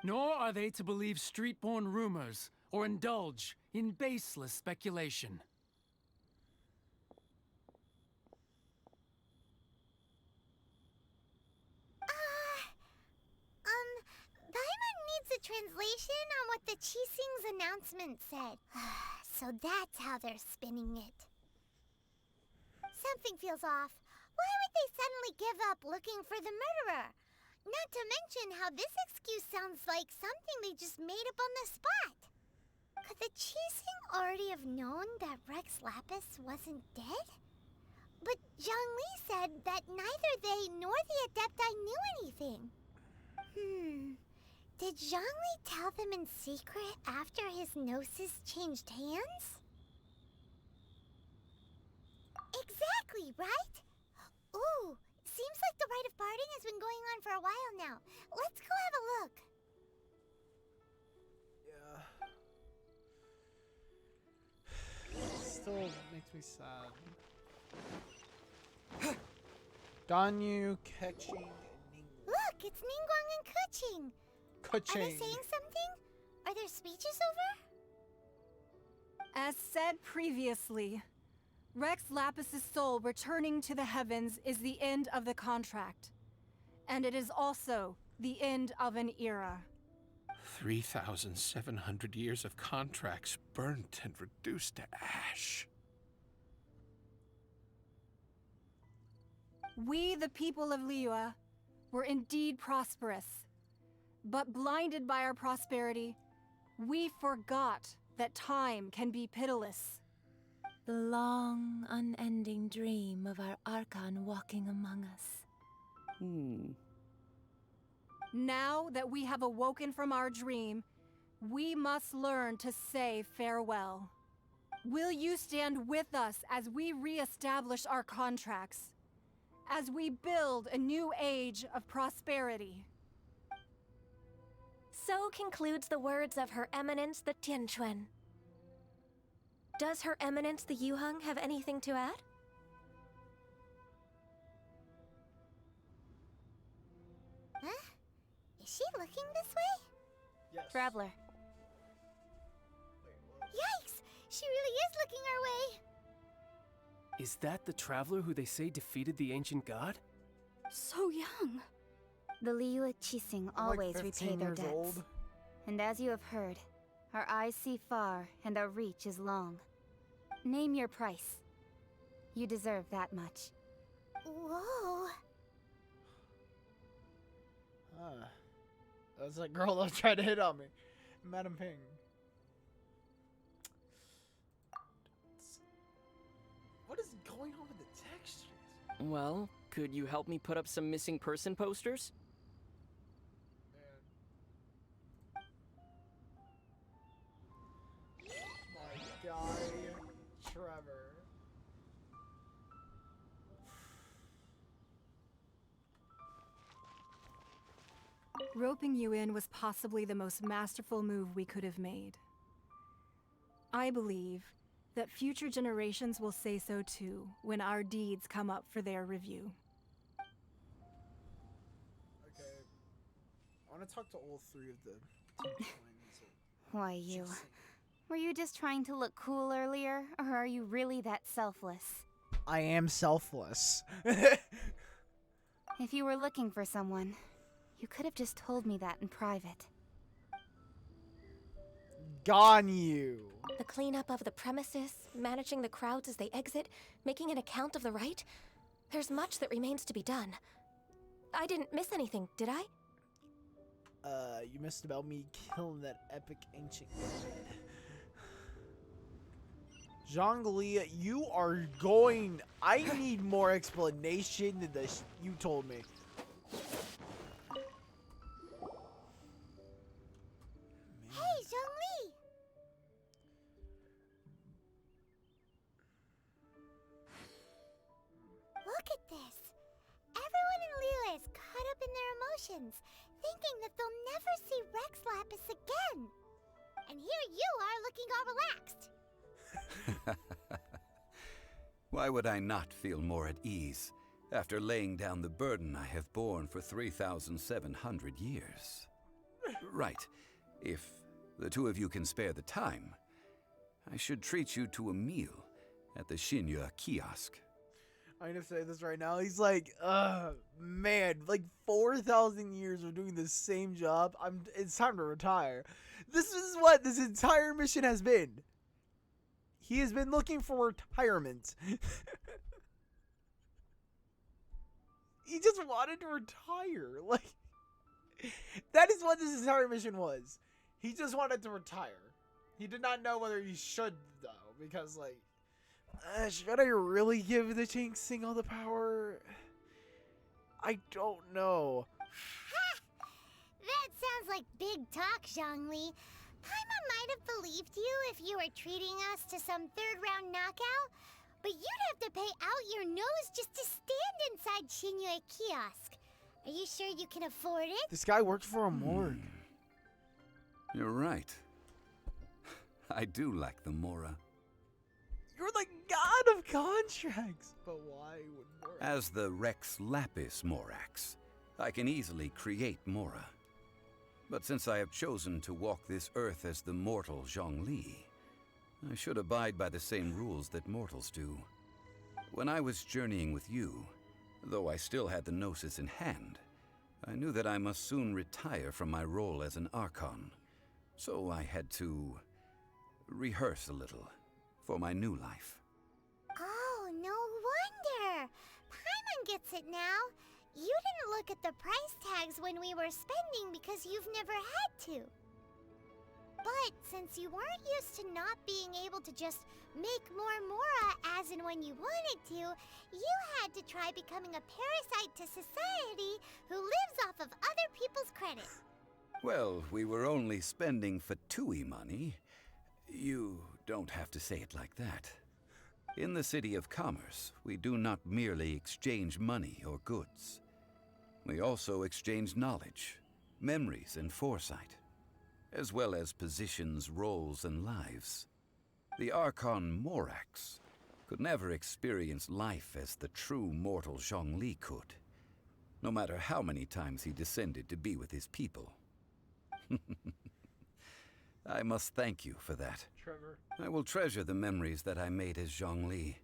Nor are they to believe street-born rumors or indulge in baseless speculation. Paimon needs a translation on what the Chi Sing's announcement said. So that's how they're spinning it. Something feels off. Why would they suddenly give up looking for the murderer? Not to mention how this excuse sounds like something they just made up on the spot. Could the Chi Sing already have known that Rex Lapis wasn't dead? But Zhongli said that neither they nor the Adepti knew anything. Did Zhongli tell them in secret after his gnosis changed hands? Exactly, right? Ooh, seems like the rite of parting has been going on for a while now. Let's go have a look. Yeah. Still makes me sad. Ganyu, Ketching, and Ning. Look, it's Ningguang and Kuching. Are they Kuching. saying something? Are their speeches over? As said previously, Rex Lapis's soul returning to the heavens is the end of the contract. And it is also the end of an era. 3,700 years of contracts burnt and reduced to ash. We, the people of Liyue, were indeed prosperous. But blinded by our prosperity, we forgot that time can be pitiless. The long, unending dream of our Archon walking among us. Now that we have awoken from our dream, we must learn to say farewell. Will you stand with us as we re-establish our contracts? As we build a new age of prosperity? So concludes the words of Her Eminence the Tianquan. Does Her Eminence the Yuheng have anything to add? Huh? Is she looking this way? Yes. Traveler. Yikes! She really is looking our way. Is that the traveler who they say defeated the ancient god? So young. The Liyue Qixing I'm like always 15 repay their years debts. old. And as you have heard, our eyes see far and our reach is long. Name your price. You deserve that much. Whoa. That was that girl that tried to hit on me. Madam Ping. What is going on with the textures? Well, could you help me put up some missing person posters? My guy, Trevor. Roping you in was possibly the most masterful move we could have made. I believe that future generations will say so too when our deeds come up for their review. Okay. I want to talk to all three of the twins. Why you? Were you just trying to look cool earlier, or are you really that selfless? I am selfless. If you were looking for someone, You could have just told me that in private. Gone you. The cleanup of the premises, managing the crowds as they exit, making an account of the rite. There's much that remains to be done. I didn't miss anything, did I? You missed about me killing that epic ancient god. Zhongli, you are going... I need more explanation than this you told me. Hey, Zhongli! Look at this. Everyone in Liyue is caught up in their emotions, thinking that they'll never see Rex Lapis again. And here you are looking all relaxed. Why would I not feel more at ease after laying down the burden I have borne for 3,700 years? Right. If the two of you can spare the time, I should treat you to a meal at the Shinya kiosk. I'm gonna say this right now. He's like, man, like 4,000 years of doing the same job. It's time to retire. This is what this entire mission has been. He has been looking for retirement. He just wanted to retire. Like, that is what this entire mission was. He just wanted to retire. He did not know whether he should, though, because, like, should I really give the Jinxing all the power? I don't know. That sounds like big talk, Zhongli. Paimon might have believed you if you were treating us to some third-round knockout, but you'd have to pay out your nose just to stand inside Shinya kiosk. Are you sure you can afford it? This guy works for a morgue. You're right. I do like the Mora. You're the god of contracts. But why would Mora? As the Rex Lapis Morax, I can easily create Mora. But since I have chosen to walk this earth as the mortal Zhongli, I should abide by the same rules that mortals do. When I was journeying with you, though I still had the Gnosis in hand, I knew that I must soon retire from my role as an Archon. So I had to rehearse a little for my new life. Oh, no wonder. Paimon gets it now. You didn't look at the price tags when we were spending because you've never had to. But since you weren't used to not being able to just make more Mora as and when you wanted to, you had to try becoming a parasite to society who lives off of other people's credit. Well, we were only spending Fatui money. You don't have to say it like that. In the City of Commerce, we do not merely exchange money or goods. We also exchange knowledge, memories, and foresight, as well as positions, roles, and lives. The Archon Morax could never experience life as the true mortal Zhongli could, no matter how many times he descended to be with his people. I must thank you for that. Trevor. I will treasure the memories that I made as Zhongli,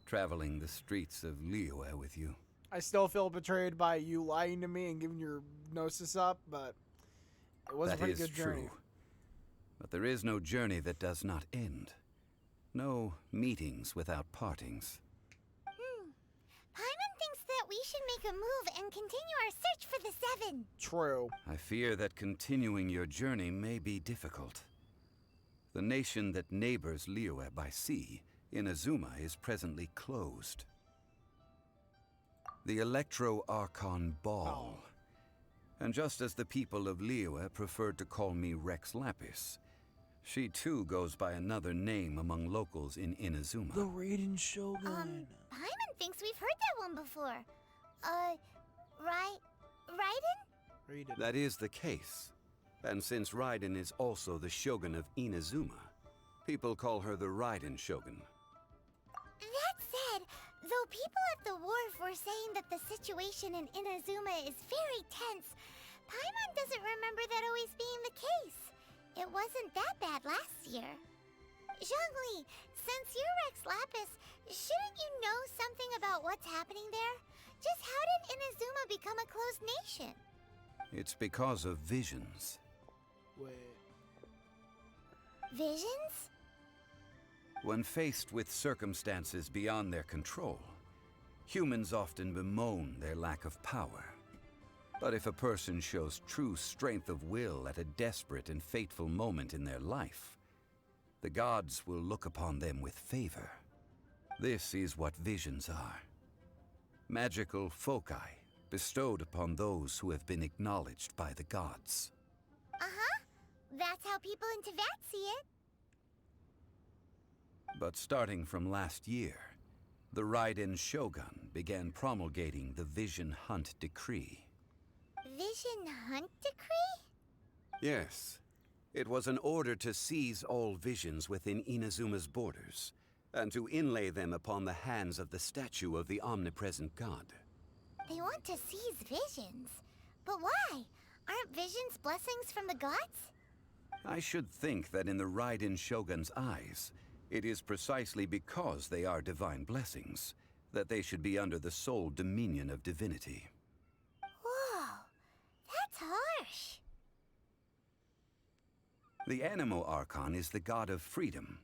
traveling the streets of Liyue with you. I still feel betrayed by you lying to me and giving your Gnosis up, but it was a pretty good journey. True. But there is no journey that does not end. No meetings without partings. Paimon thinks that we should make a move and continue our search for the Seven. True. I fear that continuing your journey may be difficult. The nation that neighbors Liyue by sea, Inazuma, is presently closed. The Electro-Archon Ball. And just as the people of Liyue preferred to call me Rex Lapis, she too goes by another name among locals in Inazuma. The Raiden Shogun. Paimon thinks we've heard that one before. Raiden? That is the case. And since Raiden is also the Shogun of Inazuma, people call her the Raiden Shogun. That said, though people at the wharf were saying that the situation in Inazuma is very tense, Paimon doesn't remember that always being the case. It wasn't that bad last year. Zhongli, since you're Rex Lapis, shouldn't you know something about what's happening there? Just how did Inazuma become a closed nation? It's because of visions. Wait. Visions? When faced with circumstances beyond their control, humans often bemoan their lack of power. But if a person shows true strength of will at a desperate and fateful moment in their life, the gods will look upon them with favor. This is what visions are. Magical foci bestowed upon those who have been acknowledged by the gods. Uh-huh. That's how people in Teyvat see it. But starting from last year, the Raiden Shogun began promulgating the Vision Hunt Decree. Vision Hunt Decree? Yes. It was an order to seize all visions within Inazuma's borders, and to inlay them upon the hands of the statue of the omnipresent god. They want to seize visions. But why? Aren't visions blessings from the gods? I should think that in the Raiden Shogun's eyes, it is precisely because they are divine blessings that they should be under the sole dominion of divinity. Whoa, that's harsh. The Animo Archon is the god of freedom,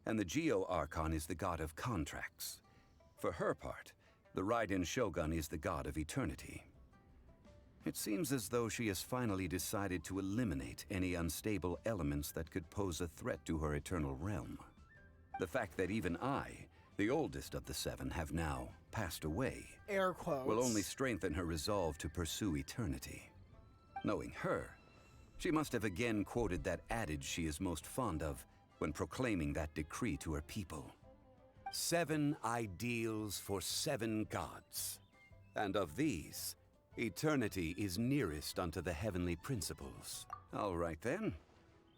and the Geo Archon is the god of contracts. For her part, the Raiden Shogun is the god of eternity. It seems as though she has finally decided to eliminate any unstable elements that could pose a threat to her eternal realm. The fact that even I, the oldest of the seven, have now passed away, air quotes, will only strengthen her resolve to pursue eternity. Knowing her, she must have again quoted that adage she is most fond of when proclaiming that decree to her people. 7 ideals for 7 gods, and of these, eternity is nearest unto the heavenly principles. All right then.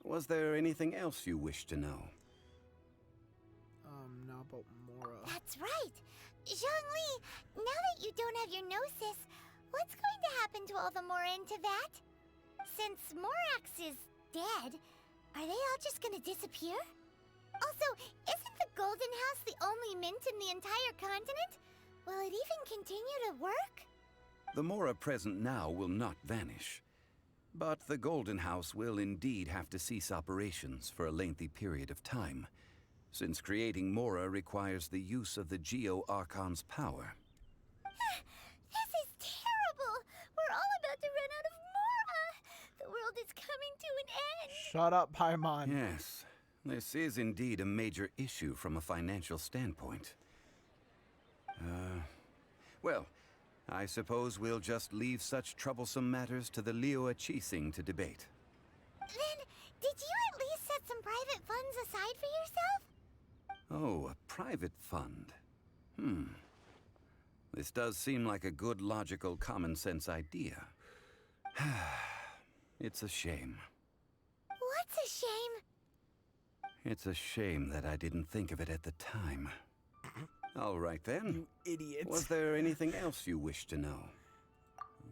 Was there anything else you wish to know? Not about Mora. That's right. Zhongli, now that you don't have your gnosis, what's going to happen to all the Mora in Teyvat? Since Morax is dead, are they all just gonna disappear? Also, isn't the Golden House the only mint in the entire continent? Will it even continue to work? The Mora present now will not vanish. But the Golden House will indeed have to cease operations for a lengthy period of time, since creating Mora requires the use of the Geo Archon's power. This is terrible! We're all about to run out of Mora! The world is coming to an end! Shut up, Paimon. Yes, this is indeed a major issue from a financial standpoint. Well, I suppose we'll just leave such troublesome matters to the Liyue Qixing to debate. Then, did you at least set some private funds aside for yourself? Oh, a private fund. This does seem like a good, logical, common-sense idea. It's a shame. What's a shame? It's a shame that I didn't think of it at the time. All right then. You idiot. Was there anything else you wish to know?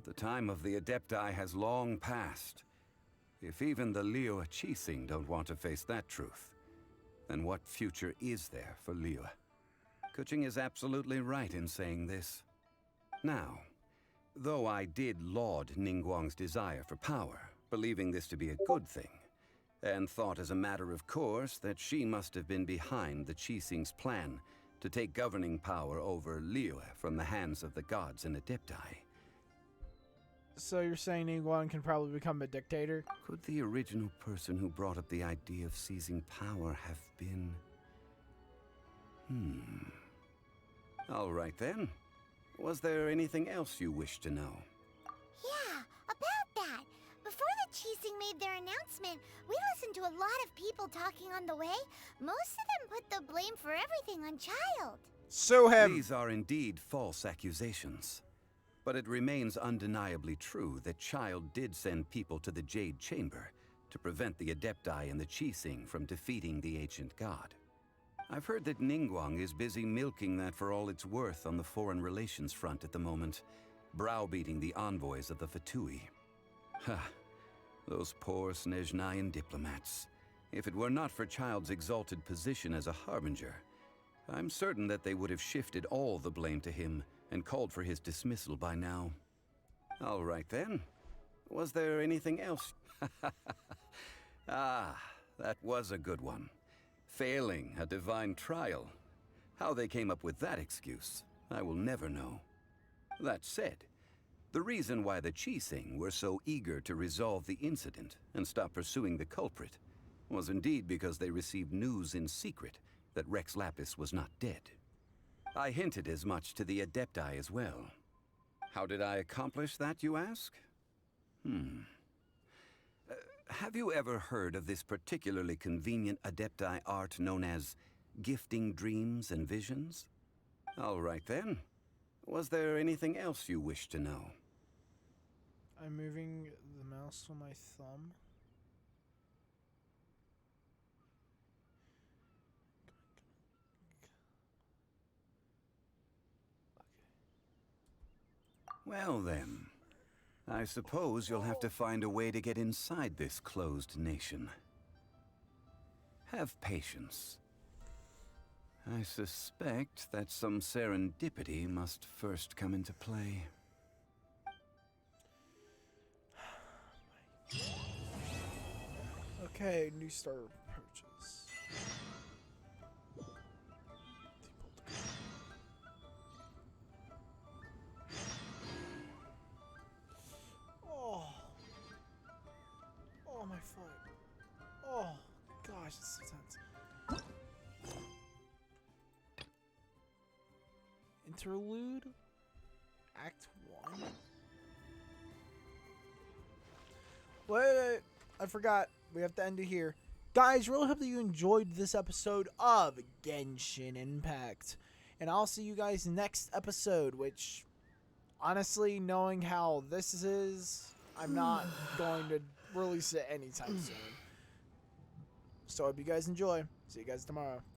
The time of the Adepti has long passed. If even the Liyue Qixing don't want to face that truth, then what future is there for Liyue? Kuching is absolutely right in saying this. Now, though I did laud Ningguang's desire for power, believing this to be a good thing, and thought as a matter of course that she must have been behind the Qixing's plan to take governing power over Liyue from the hands of the gods and Adepti. So you're saying Ningguang can probably become a dictator? Could the original person who brought up the idea of seizing power have been... All right then. Was there anything else you wish to know? Yeah, about that. Before the Qixing made their announcement, we listened to a lot of people talking on the way. Most of them put the blame for everything on Child. So have... These are indeed false accusations. But it remains undeniably true that Child did send people to the Jade Chamber to prevent the Adepti and the Qixing from defeating the ancient god. I've heard that Ningguang is busy milking that for all it's worth on the foreign relations front at the moment, browbeating the envoys of the Fatui. Ha! Those poor Snezhnayan diplomats. If it were not for Child's exalted position as a harbinger, I'm certain that they would have shifted all the blame to him and called for his dismissal by now. All right then. Was there anything else? Ah, that was a good one. Failing a divine trial. How they came up with that excuse, I will never know. That said, the reason why the Qixing were so eager to resolve the incident and stop pursuing the culprit was indeed because they received news in secret that Rex Lapis was not dead. I hinted as much to the Adepti as well. How did I accomplish that, you ask? Have you ever heard of this particularly convenient Adepti art known as gifting dreams and visions? All right then. Was there anything else you wish to know? I'm moving the mouse with my thumb. Well then, I suppose you'll have to find a way to get inside this closed nation. Have patience. I suspect that some serendipity must first come into play. Okay, new star approaches. Oh. Oh, my foot. Oh, gosh, it's so tense. Interlude? Act 1? Wait, I forgot. We have to end it here. Guys, really hope that you enjoyed this episode of Genshin Impact. And I'll see you guys next episode, which, honestly, knowing how this is, I'm not going to release it anytime soon. So I hope you guys enjoy. See you guys tomorrow.